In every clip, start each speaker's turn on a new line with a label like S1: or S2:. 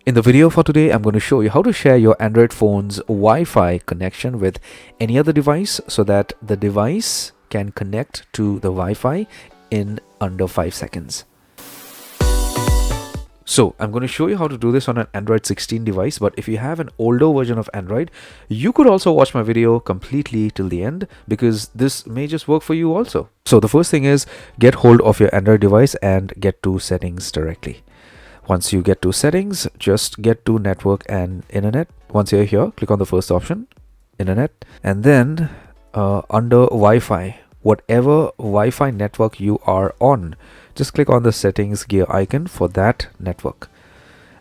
S1: In the video for today, I'm going to show you how to share your Android phone's Wi-Fi connection with any other device so that the device can connect to the Wi-Fi in under 5 seconds. So I'm going to show you how to do this on an Android 16 device, but if you have an older version of Android, you could also watch my video completely till the end because this may just work for you also. So the first thing is get hold of your Android device and get to settings directly. Once you get to settings, just get to network and internet. Once you're here, click on the first option, internet, and then under Wi-Fi, whatever Wi-Fi network you are on, just click on the settings gear icon for that network.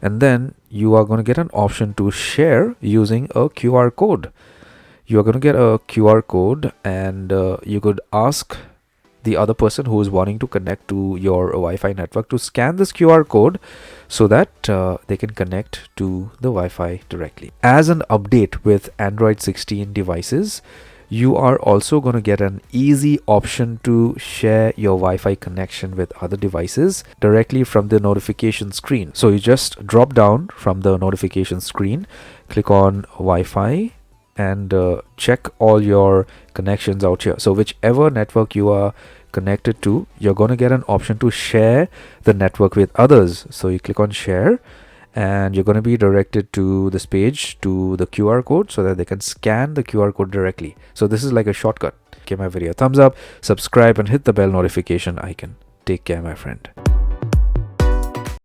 S1: And then you are going to get an option to share using a QR code. You are going to get a QR code and you could ask the other person who is wanting to connect to your Wi-Fi network to scan this QR code so that they can connect to the Wi-Fi directly. As an update with Android 16 devices, you are also going to get an easy option to share your Wi-Fi connection with other devices directly from the notification screen. So you just drop down from the notification screen, click on Wi-Fi, and check all your connections out here. So whichever network you are connected to, you're going to get an option to share the network with others. So you click on share and you're going to be directed to this page to the QR code so that they can scan the QR code directly. So this is like a shortcut. Give my video a thumbs up, subscribe, and hit the bell notification icon. Take care, my friend.